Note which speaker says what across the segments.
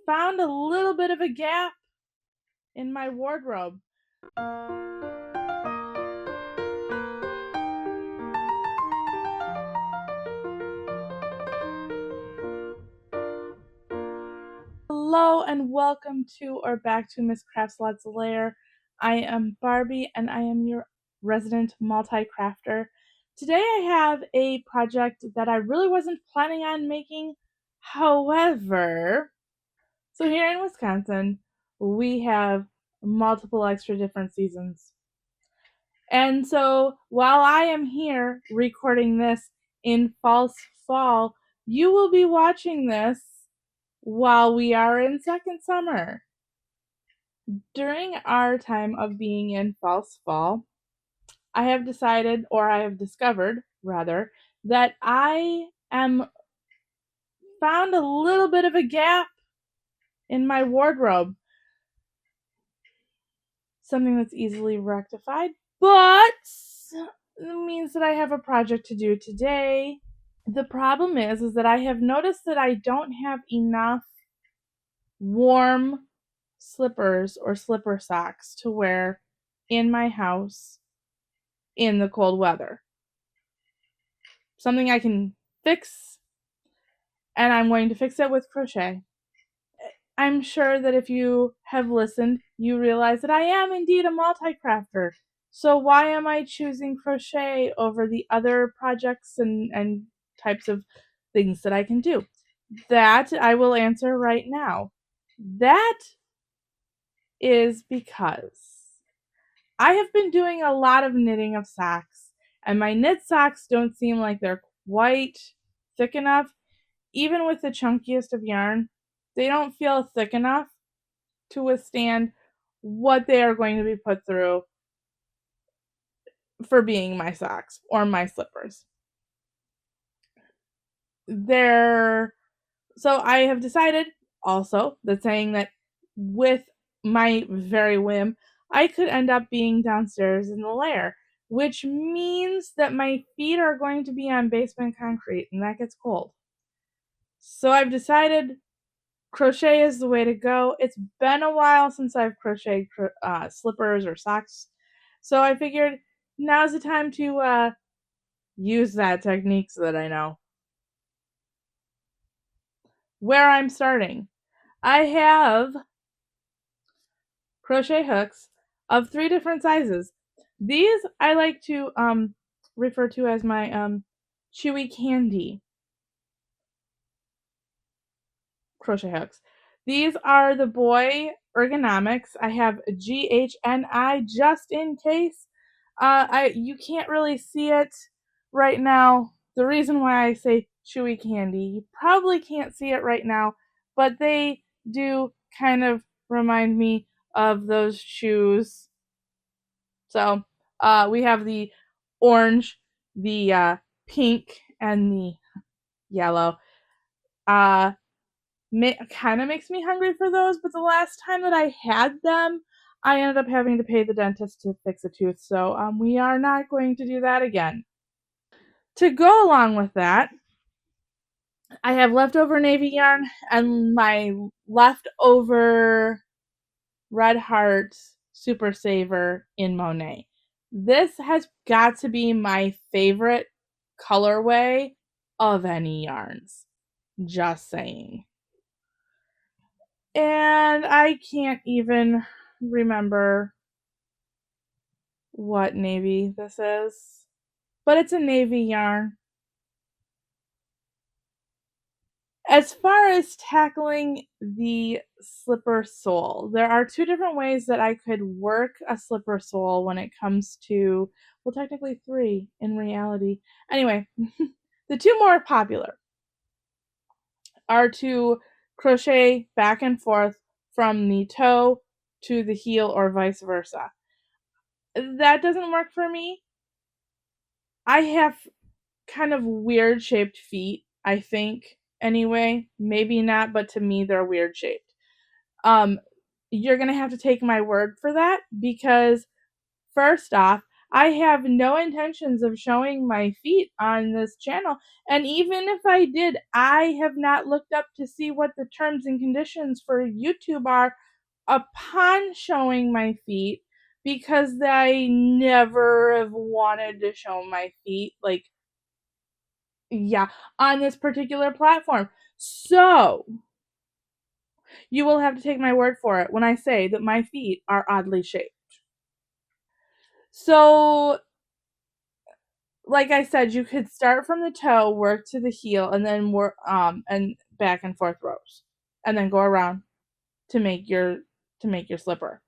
Speaker 1: found a little bit of a gap in my wardrobe. Hello and welcome to or back to Miss Craftslott's Lair. I am Barbie and I am your resident multi-crafter. Today I have a project that I really wasn't planning on making. However, so here in Wisconsin, we have multiple extra different seasons. And so while I am here recording this in false fall, you will be watching this while we are in second summer. During our time of being in false fall, I have decided, or I have discovered rather, that I am found a little bit of a gap in my wardrobe. Something that's easily rectified, but it means that I have a project to do today. The problem is that I have noticed that I don't have enough warm slippers or slipper socks to wear in my house in the cold weather. Something I can fix, and I'm going to fix it with crochet. I'm sure that if you have listened, you realize that I am indeed a multi-crafter. So why am I choosing crochet over the other projects and types of things that I can do? That I will answer right now. That is because I have been doing a lot of knitting of socks, and my knit socks don't seem like they're quite thick enough. Even with the chunkiest of yarn, they don't feel thick enough to withstand what they are going to be put through for being my socks or my slippers. So I have decided also that saying that with my very whim, I could end up being downstairs in the lair, which means that my feet are going to be on basement concrete and that gets cold. So I've decided crochet is the way to go. It's been a while since I've crocheted slippers or socks, so I figured now's the time to use that technique so that I know where I'm starting. I have crochet hooks of 3 different sizes. These I like to refer to as my chewy candy crochet hooks. These are the Boy Ergonomics. I have GHNI just in case. You can't really see it right now. The reason why I say chewy candy, you probably can't see it right now, but they do kind of remind me of those shoes. So we have the orange, the pink, and the yellow. Uh, kind of makes me hungry for those, but the last time that I had them, I ended up having to pay the dentist to fix a tooth, so we are not going to do that again. To go along with that, I have leftover navy yarn and my leftover Red Heart Super Saver in Monet. This has got to be my favorite colorway of any yarns. Just saying. And I can't even remember what navy this is, but it's a navy yarn. As far as tackling the slipper sole, there are 2 different ways that I could work a slipper sole when it comes to, well, technically 3 in reality. Anyway, the 2 more popular are to crochet back and forth from the toe to the heel or vice versa. That doesn't work for me. I have kind of weird shaped feet, I think, anyway. Maybe not, but to me they're weird shaped. You're gonna have to take my word for that because first off, I have no intentions of showing my feet on this channel, and even if I did, I have not looked up to see what the terms and conditions for YouTube are upon showing my feet, because I never have wanted to show my feet, like, yeah, on this particular platform. So, you will have to take my word for it when I say that my feet are oddly shaped. So, like I said, you could start from the toe, work to the heel, and then work and back and forth rows, and then go around to make your slipper.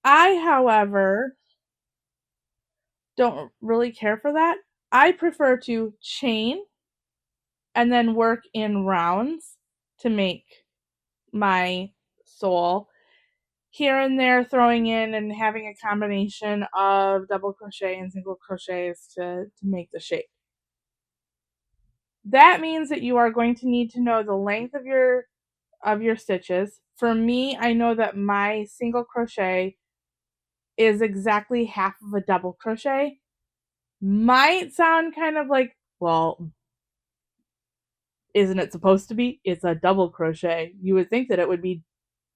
Speaker 1: I, however, don't really care for that. I prefer to chain and then work in rounds to make my sole, here and there throwing in and having a combination of double crochet and single crochets to make the shape. That means that you are going to need to know the length of your stitches. For me, I know that my single crochet is exactly half of a double crochet. Might sound kind of like, well, isn't it supposed to be? It's a double crochet. You would think that it would be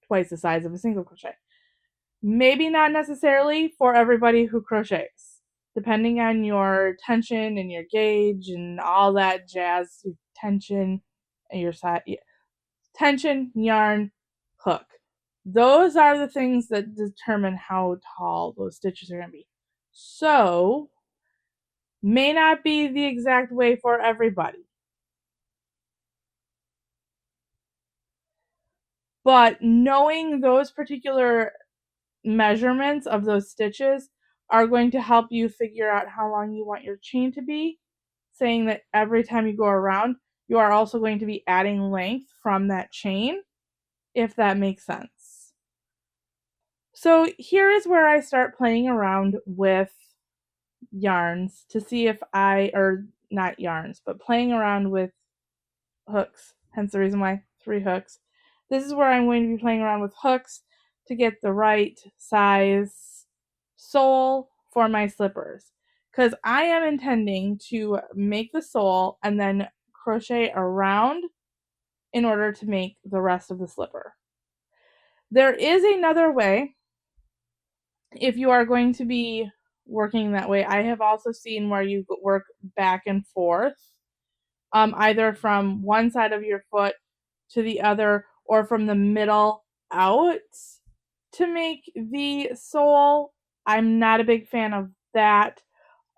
Speaker 1: twice the size of a single crochet. Maybe not necessarily for everybody who crochets, depending on your tension and your gauge and all that jazz. Tension and your side, tension, yarn, hook. Those are the things that determine how tall those stitches are going to be. So, may not be the exact way for everybody. But knowing those particular measurements of those stitches are going to help you figure out how long you want your chain to be, saying that every time you go around, you are also going to be adding length from that chain, if that makes sense. So here is where I start playing around with yarns to see if or not yarns, but playing around with hooks, hence the reason why 3 hooks. This is where I'm going to be playing around with hooks to get the right size sole for my slippers, because I am intending to make the sole and then crochet around in order to make the rest of the slipper. There is another way if you are going to be working that way. I have also seen where you work back and forth, either from one side of your foot to the other or from the middle out to make the sole. I'm not a big fan of that.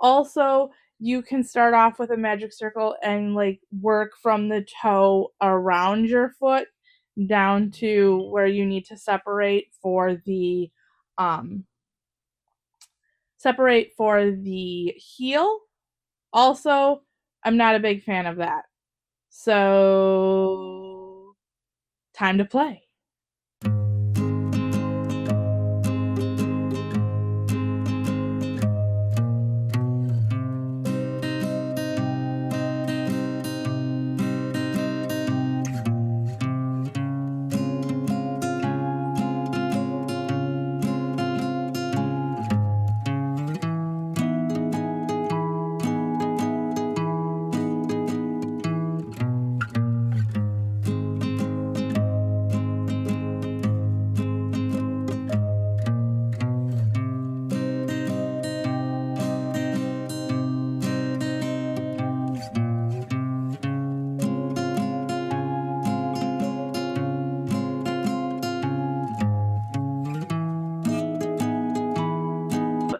Speaker 1: Also, you can start off with a magic circle and like work from the toe around your foot down to where you need to separate for the heel. Also, I'm not a big fan of that. So, time to play.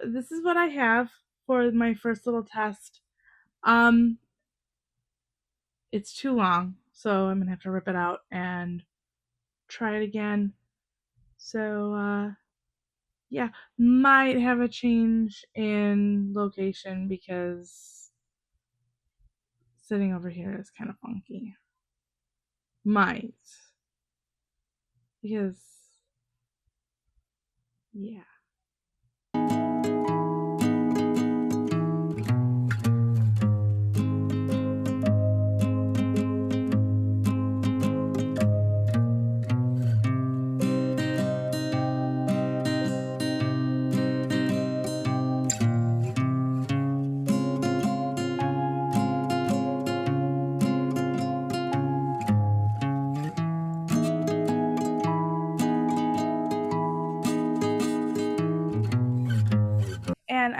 Speaker 1: This is what I have for my first little test. It's too long, so I'm gonna have to rip it out and try it again. So, yeah, might have a change in location because sitting over here is kind of funky. Might. Because, yeah.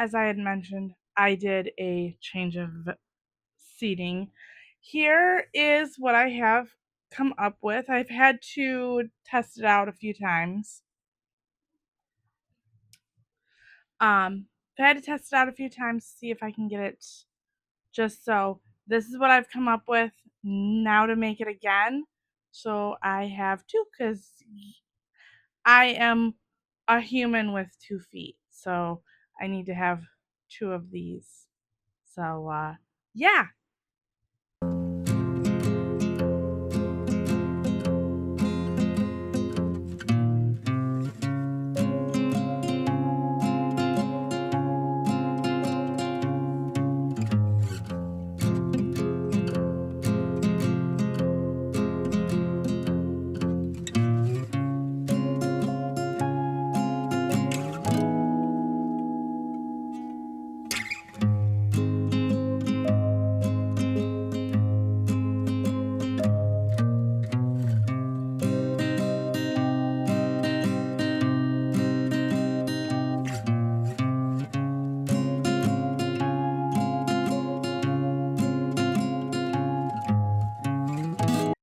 Speaker 1: as I had mentioned, I did a change of seating. Here is what I have come up with. I've had to test it out a few times. I had to test it out a few times to see if I can get it just so. This is what I've come up with now to make it again. So I have two because I am a human with 2 feet. So I need to have two of these. So, yeah.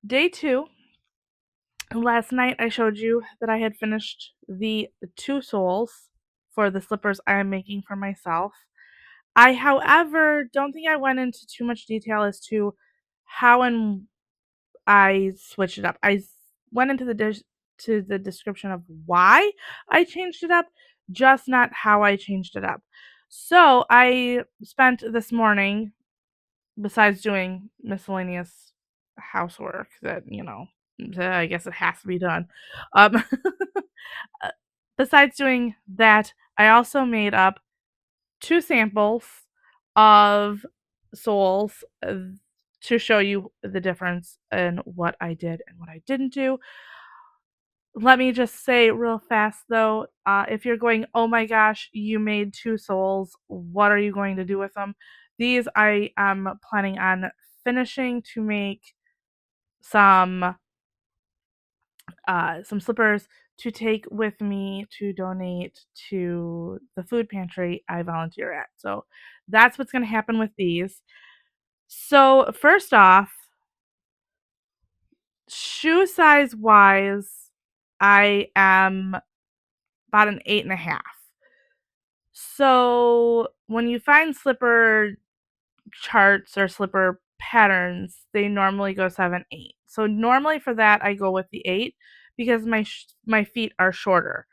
Speaker 1: Day 2. Last night I showed you that I had finished the 2 soles for the slippers I am making for myself. I, however, don't think I went into too much detail as to how and I switched it up. Went into to the description of why I changed it up, just not how I changed it up. So I spent this morning, besides doing miscellaneous housework that, I guess it has to be done. Um, besides doing that, I also made up 2 samples of soles to show you the difference in what I did and what I didn't do. Let me just say real fast though, if you're going, oh my gosh, you made 2 soles, what are you going to do with them? These I am planning on finishing to make some slippers to take with me to donate to the food pantry I volunteer at. So that's what's going to happen with these. So first off, shoe size wise, I am about an 8.5. So when you find slipper charts or slipper patterns, they normally go 7, 8. So normally for that I go with the 8 because my feet are shorter.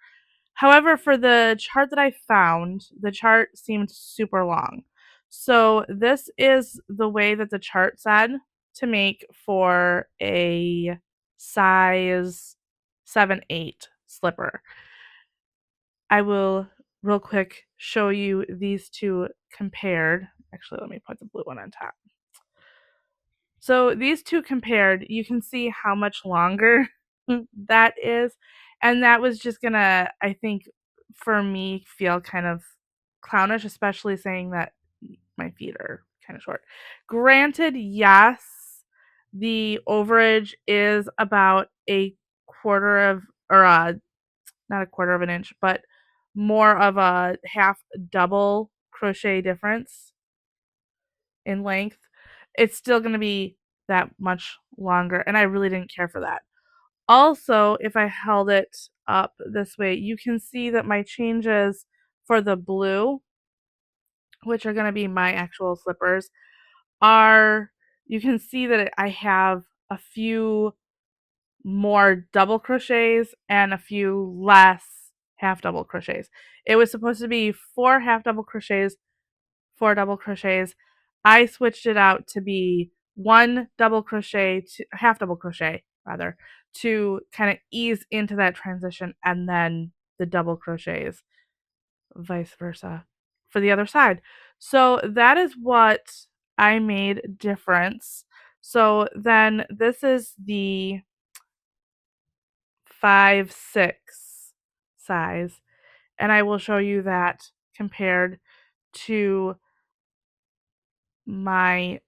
Speaker 1: However, for the chart that I found, the chart seemed super long. So this is the way that the chart said to make for a size 7, 8 slipper. I will real quick show you these two compared. Actually, let me put the blue one on top. So these two compared, you can see how much longer that is. And that was just gonna, I think, for me, feel kind of clownish, especially saying that my feet are kind of short. Granted, yes, the overage is about a quarter of, or not a quarter of an inch, but more of a half double crochet difference in length. It's still going to be that much longer, and I really didn't care for that. Also, if I held it up this way, you can see that my changes for the blue, which are going to be my actual slippers, are, you can see that I have a few more double crochets and a few less half double crochets. It was supposed to be 4 half double crochets, 4 double crochets. I switched it out to be 1 double crochet, half double crochet rather, to kind of ease into that transition, and then the double crochets, vice versa for the other side. So that is what I made difference. So then this is the 5'6" size, and I will show you that compared to my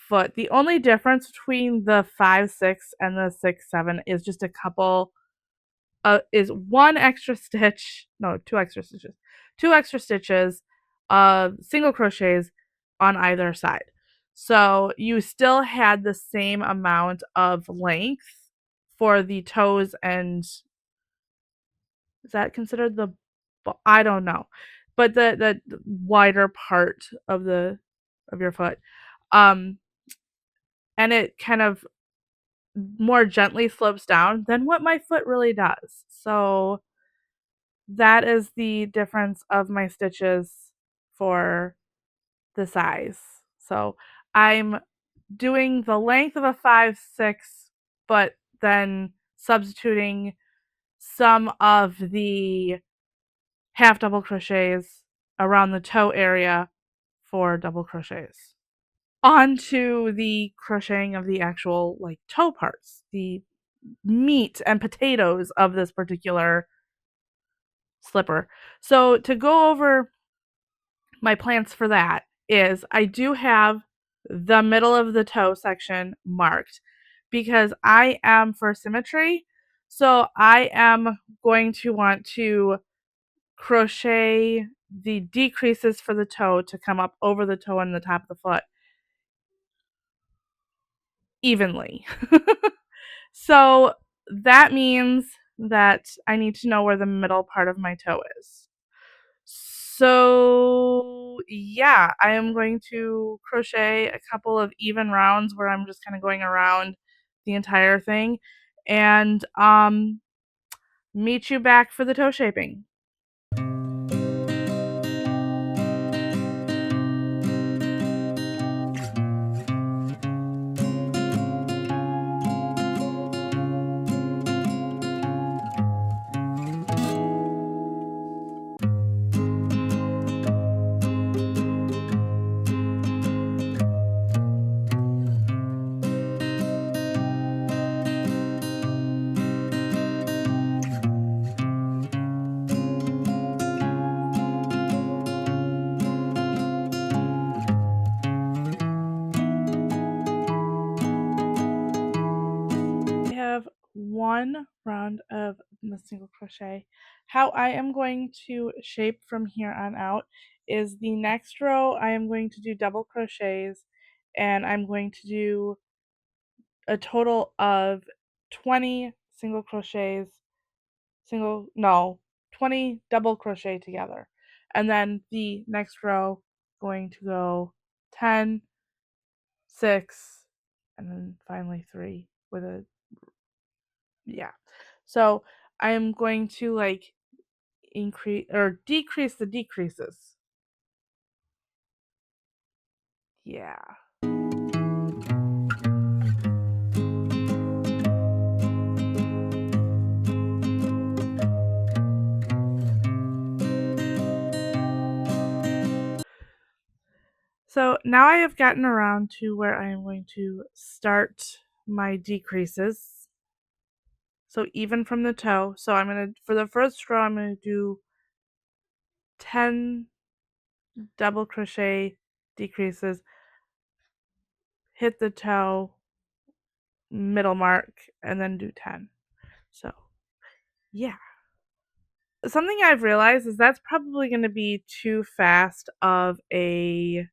Speaker 1: foot. The only difference between the 5'6" and the 6'7" is just a couple, is one extra stitch, no, two extra stitches single crochets on either side. So you still had the same amount of length for the toes, and is that considered the I don't know. But the wider part of the of your foot. Um and it kind of more gently slopes down than what my foot really does. So that is the difference of my stitches for the size. So I'm doing the length of a 5/6, but then substituting some of the half double crochets around the toe area for double crochets. Onto the crocheting of the actual like toe parts, the meat and potatoes of this particular slipper. So to go over my plans for that is I do have the middle of the toe section marked because I am for symmetry. So I am going to want to crochet the decreases for the toe to come up over the toe and the top of the foot evenly. So that means that I need to know where the middle part of my toe is. So yeah, I am going to crochet a couple of even rounds where I'm just kind of going around the entire thing, and meet you back for the toe shaping. I have one round of the single crochet. How I am going to shape from here on out is the next row I am going to do double crochets, and I'm going to do a total of 20 single crochets, 20 double crochet together. And then the next row going to go 10, 6, and then finally 3 with a yeah. So I am going to like increase or decrease the decreases. Yeah. So now I have gotten around to where I am going to start my decreases. So even from the toe. So I'm going to, for the first row, I'm going to do 10 double crochet decreases, hit the toe, middle mark, and then do 10. So yeah. Something I've realized is that's probably going to be too fast of a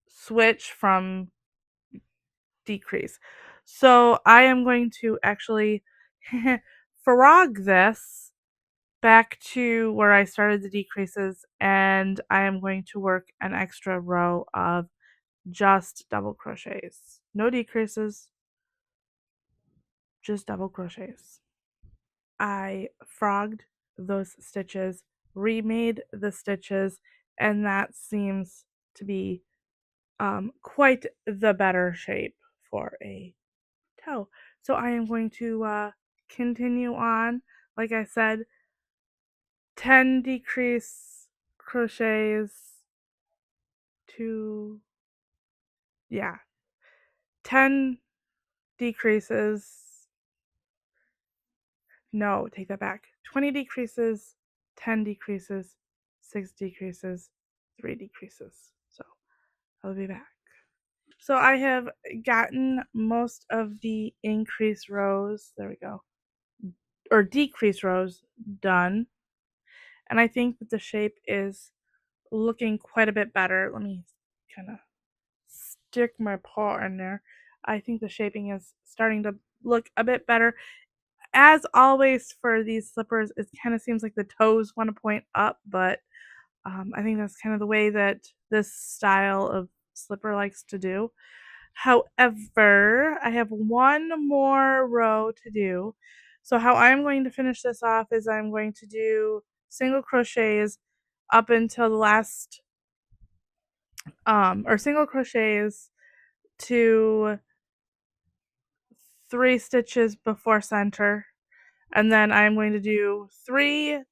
Speaker 1: switch from decrease. So I am going to actually frog this back to where I started the decreases, and I am going to work an extra row of just double crochets. No decreases, just double crochets. I frogged those stitches, remade the stitches, and that seems to be quite the better shape for a toe. So I am going to continue on. Like I said, 10 decrease crochets to, yeah, 10 decreases. No, take that back. 20 decreases, 10 decreases, 6 decreases, 3 decreases. So I'll be back. So I have gotten most of the increase rows, there we go, or decrease rows done. And I think that the shape is looking quite a bit better. Let me kind of stick my paw in there. I think the shaping is starting to look a bit better. As always for these slippers, it kind of seems like the toes want to point up, but I think that's kind of the way that this style of slipper likes to do. However, I have one more row to do. So how I'm going to finish this off is I'm going to do single crochets up until the last or single crochets to 3 stitches before center, and then I'm going to do 3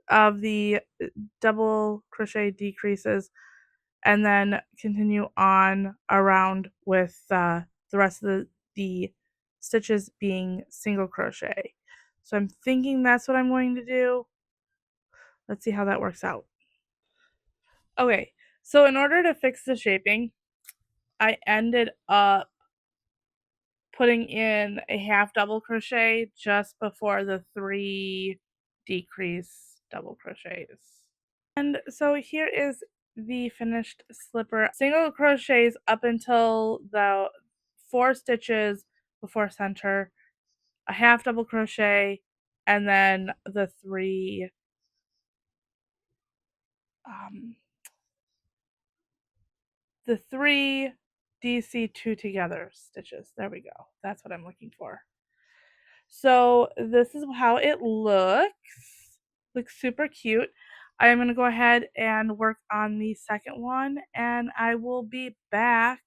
Speaker 1: of the double crochet decreases and then continue on around with the rest of the stitches being single crochet. So I'm thinking that's what I'm going to do. Let's see how that works out. Okay, so in order to fix the shaping, I ended up putting in a half double crochet just before the 3 decrease double crochets. And so here is the finished slipper. Single crochets up until the 4 stitches before center, a half double crochet, and then the 3 um, the 3 DC2 together stitches. There we go. That's what I'm looking for. So this is how it looks. Looks super cute. I'm going to go ahead and work on the second one, and I will be back.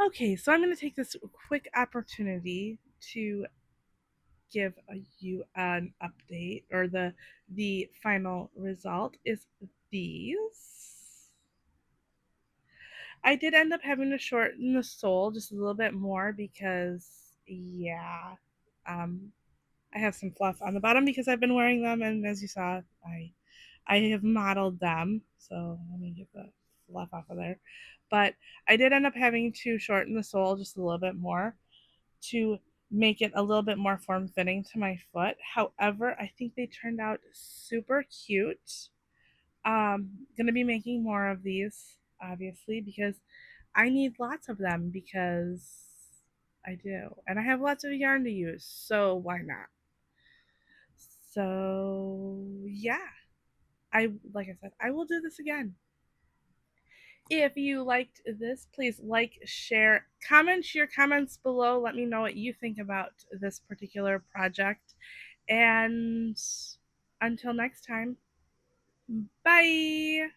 Speaker 1: Okay, so I'm going to take this quick opportunity to give you an update, or the final result is these. I did end up having to shorten the sole just a little bit more because, yeah, I have some fluff on the bottom because I've been wearing them, and as you saw, I have modeled them. So let me get the fluff off of there. But I did end up having to shorten the sole just a little bit more to make it a little bit more form fitting to my foot. However, I think they turned out super cute. Gonna be making more of these, obviously, because I need lots of them because I do. And I have lots of yarn to use, so why not? So yeah. Like I said, I will do this again. If you liked this, please like, share, comment your comments below. Let me know what you think about this particular project. And until next time, bye.